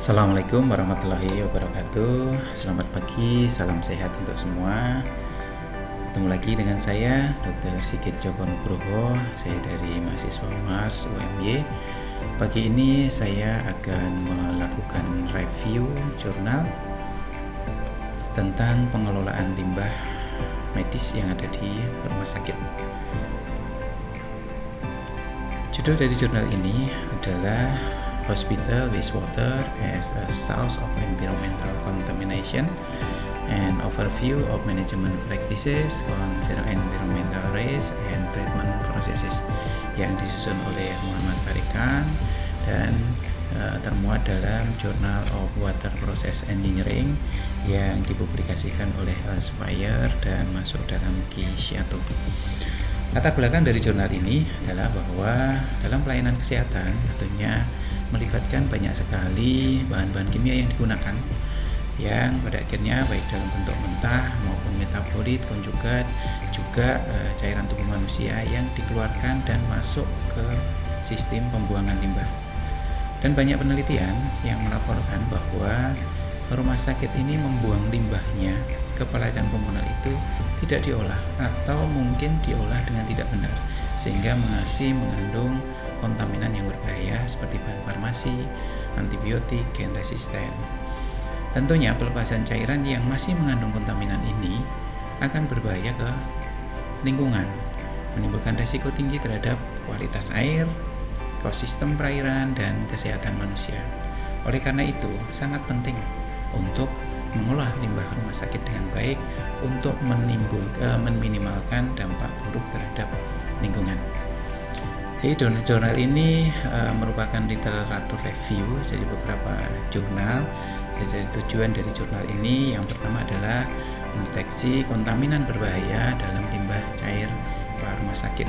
Assalamualaikum warahmatullahi wabarakatuh. Selamat pagi, salam sehat untuk semua. Ketemu lagi dengan saya, Dr. Sigit Joko Nugroho. Saya dari mahasiswa Mars UMY. Pagi ini saya akan melakukan review jurnal tentang pengelolaan limbah medis yang ada di rumah sakit. Judul dari jurnal ini adalah Hospital Wastewater as a Source of Environmental Contamination and Overview of Management Practices on Environmental Risk and Treatment Processes, yang disusun oleh Muhammad Tarikan dan termuat dalam Journal of Water Process Engineering yang dipublikasikan oleh Elsevier dan masuk dalam Qiaotu. Latar belakang dari jurnal ini adalah bahwa dalam pelayanan kesehatan tentunya melibatkan banyak sekali bahan-bahan kimia yang digunakan, yang pada akhirnya baik dalam bentuk mentah maupun metabolit, konjugat, juga cairan tubuh manusia yang dikeluarkan dan masuk ke sistem pembuangan limbah. Dan banyak penelitian yang melaporkan bahwa rumah sakit ini membuang limbahnya ke pelayanan komunal itu tidak diolah atau mungkin diolah dengan tidak benar, sehingga masih mengandung kontaminan yang berbahaya seperti bahan farmasi, antibiotik, gen resisten. Tentunya pelepasan cairan yang masih mengandung kontaminan ini akan berbahaya ke lingkungan, menimbulkan risiko tinggi terhadap kualitas air, ekosistem perairan, dan kesehatan manusia. Oleh karena itu, sangat penting untuk mengolah limbah rumah sakit dengan baik untuk meminimalkan dampak buruk terhadap lingkungan. Jadi jurnal ini merupakan literatur review, jadi beberapa jurnal. Jadi tujuan dari jurnal ini yang pertama adalah mendeteksi kontaminan berbahaya dalam limbah cair rumah sakit.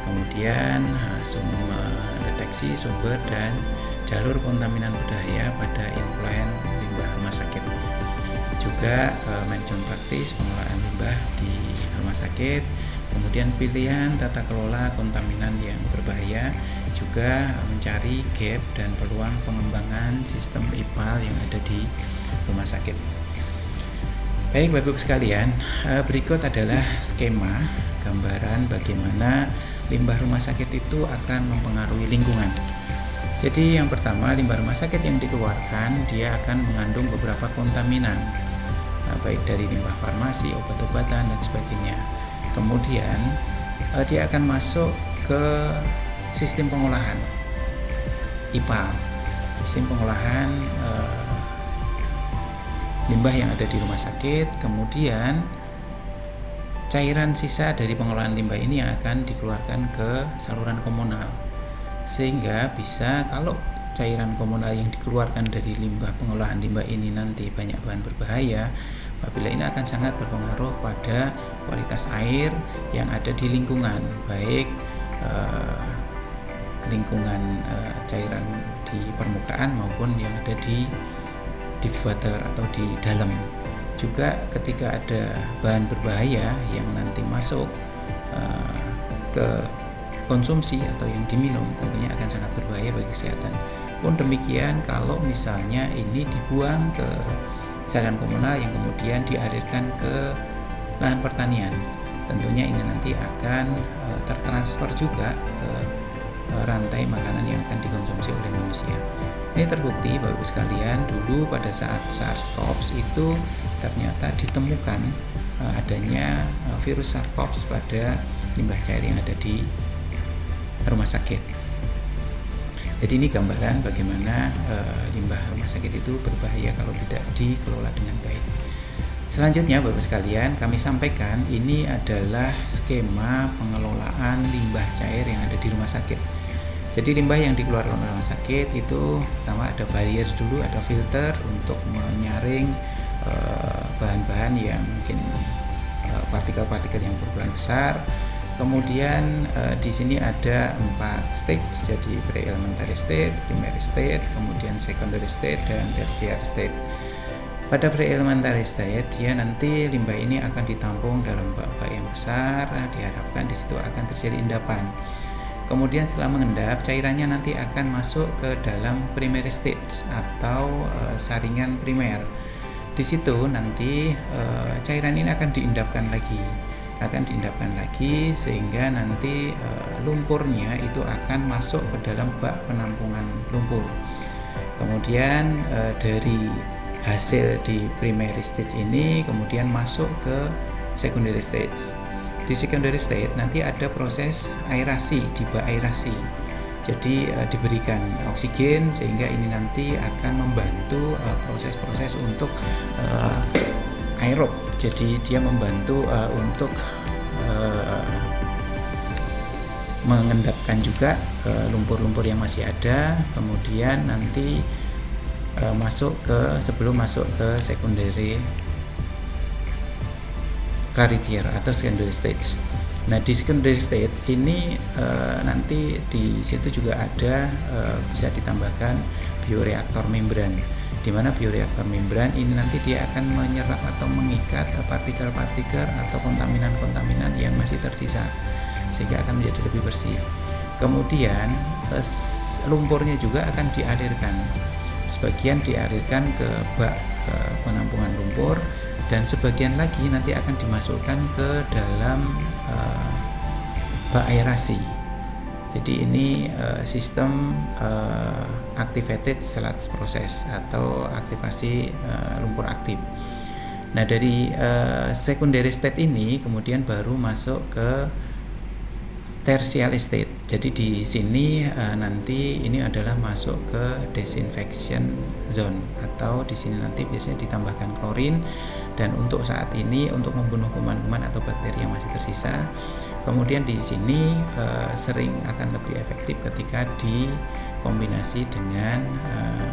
Kemudian mendeteksi sumber dan jalur kontaminan berbahaya pada influen limbah rumah sakit. Juga manajemen praktis pengelolaan limbah di rumah sakit. Kemudian pilihan tata kelola kontaminan yang berbahaya, juga mencari gap dan peluang pengembangan sistem IPAL yang ada di rumah sakit. Baik Bapak Ibu sekalian, berikut adalah skema gambaran bagaimana limbah rumah sakit itu akan mempengaruhi lingkungan. Jadi yang pertama, limbah rumah sakit yang dikeluarkan dia akan mengandung beberapa kontaminan, baik dari limbah farmasi, obat-obatan, dan sebagainya. Kemudian dia akan masuk ke sistem pengolahan IPAL, sistem pengolahan limbah yang ada di rumah sakit. Kemudian cairan sisa dari pengolahan limbah ini yang akan dikeluarkan ke saluran komunal, sehingga bisa kalau cairan komunal yang dikeluarkan dari limbah pengolahan limbah ini nanti banyak bahan berbahaya, apabila ini akan sangat berpengaruh pada kualitas air yang ada di lingkungan, baik lingkungan cairan di permukaan maupun yang ada di deep water atau di dalam. Juga ketika ada bahan berbahaya yang nanti masuk ke konsumsi atau yang diminum, tentunya akan sangat berbahaya bagi kesehatan. Pun demikian kalau misalnya ini dibuang ke saluran komunal yang kemudian dialirkan ke lahan pertanian, tentunya ini nanti akan tertransfer juga ke rantai makanan yang akan dikonsumsi oleh manusia. Ini terbukti Bapak Ibu sekalian, dulu pada saat SARS-CoV itu ternyata ditemukan adanya virus SARS-CoV pada limbah cair yang ada di rumah sakit. Jadi ini gambaran bagaimana limbah rumah sakit itu berbahaya kalau tidak dikelola dengan baik. Selanjutnya Bapak sekalian, kami sampaikan ini adalah skema pengelolaan limbah cair yang ada di rumah sakit. Jadi limbah yang dikeluarkan oleh rumah sakit itu pertama ada barrier dulu, ada filter untuk menyaring bahan-bahan yang mungkin partikel-partikel yang berukuran besar. Kemudian di sini ada 4 stage, jadi pre-elementary state, primary state, kemudian secondary state, dan tertiary state. Pada pre-elementary state, dia nanti limbah ini akan ditampung dalam bak-bak yang besar. Diharapkan di situ akan terjadi endapan. Kemudian setelah mengendap, cairannya nanti akan masuk ke dalam primary stage atau saringan primer. Di situ nanti cairan ini akan diendapkan lagi, sehingga nanti lumpurnya itu akan masuk ke dalam bak penampungan lumpur. Kemudian dari hasil di primary stage ini kemudian masuk ke secondary stage. Di secondary stage nanti ada proses aerasi di bak aerasi. Jadi diberikan oksigen sehingga ini nanti akan membantu proses-proses untuk aerob. Jadi dia membantu untuk mengendapkan juga lumpur-lumpur yang masih ada. Kemudian nanti sebelum masuk ke secondary clarithier atau secondary stage. Nah, di secondary stage ini nanti di situ juga ada bisa ditambahkan bioreaktor membran, di mana bioreaktor membran ini nanti dia akan menyerap atau mengikat partikel-partikel atau kontaminan-kontaminan yang masih tersisa sehingga akan menjadi lebih bersih. Kemudian lumpurnya juga akan dialirkan, sebagian dialirkan ke bak penampungan lumpur, dan sebagian lagi nanti akan dimasukkan ke dalam bak aerasi. Jadi ini sistem activated sludge process atau aktivasi lumpur aktif. Nah, dari secondary state ini kemudian baru masuk ke tertiary state. Jadi di sini nanti ini adalah masuk ke disinfection zone, atau di sini nanti biasanya ditambahkan klorin, dan untuk saat ini untuk membunuh kuman-kuman atau bakteri yang masih tersisa. Kemudian di sini sering akan lebih efektif ketika dikombinasi dengan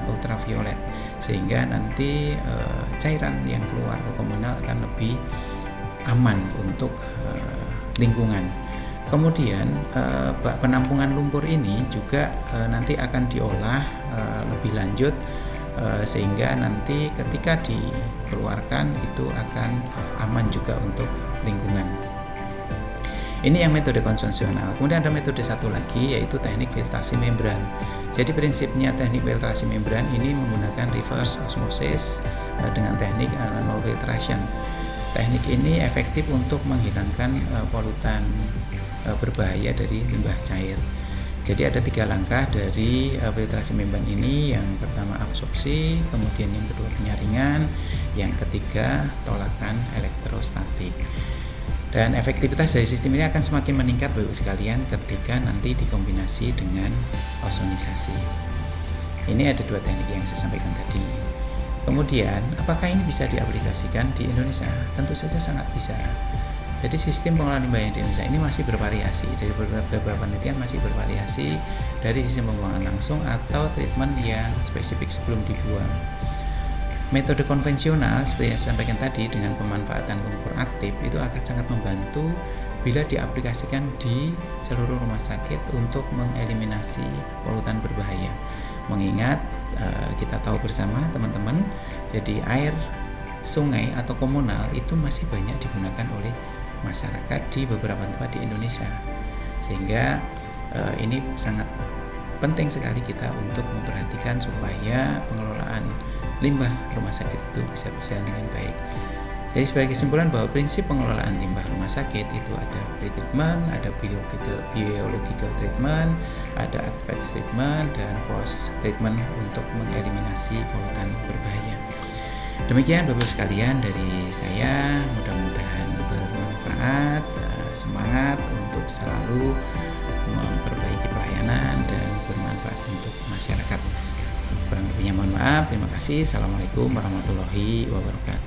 ultraviolet, sehingga nanti cairan yang keluar ke komunal akan lebih aman untuk lingkungan. Kemudian bak penampungan lumpur ini juga nanti akan diolah lebih lanjut sehingga nanti ketika dikeluarkan itu akan aman juga untuk lingkungan. Ini yang metode konvensional. Kemudian ada metode satu lagi, yaitu teknik filtrasi membran. Jadi prinsipnya teknik filtrasi membran ini menggunakan reverse osmosis dengan teknik nanofiltration. Teknik ini efektif untuk menghilangkan polutan berbahaya dari limbah cair. Jadi ada 3 langkah dari filtrasi membran ini. Yang pertama absorpsi, kemudian yang kedua penyaringan, yang ketiga tolakan elektrostatik. Dan efektivitas dari sistem ini akan semakin meningkat Bapak sekalian ketika nanti dikombinasi dengan ozonisasi. Ini ada 2 teknik yang saya sampaikan tadi. Kemudian apakah ini bisa diaplikasikan di Indonesia? Tentu saja sangat bisa. Jadi sistem pengolahan limbah yang di Indonesia ini masih bervariasi, dari beberapa penelitian masih bervariasi dari sistem pembuangan langsung atau treatment yang spesifik sebelum dibuang. Metode konvensional seperti yang saya sampaikan tadi dengan pemanfaatan lumpur aktif itu akan sangat membantu bila diaplikasikan di seluruh rumah sakit untuk mengeliminasi polutan berbahaya. Mengingat kita tahu bersama teman-teman, jadi air sungai atau komunal itu masih banyak digunakan oleh masyarakat di beberapa tempat di Indonesia, sehingga ini sangat penting sekali kita untuk memperhatikan supaya pengelolaan limbah rumah sakit itu bisa berjalan dengan baik. Jadi sebagai kesimpulan bahwa prinsip pengelolaan limbah rumah sakit itu ada pre-treatment, ada biological treatment, ada advanced treatment, dan post treatment untuk mengeliminasi polutan berbahaya. Demikian Bapak sekalian dari saya, mudah-mudahan bermanfaat. Semangat untuk selalu memperbaiki pelayanan dan bermanfaat untuk masyarakat. Kurang lebihnya mohon maaf. Terima kasih. Assalamualaikum warahmatullahi wabarakatuh.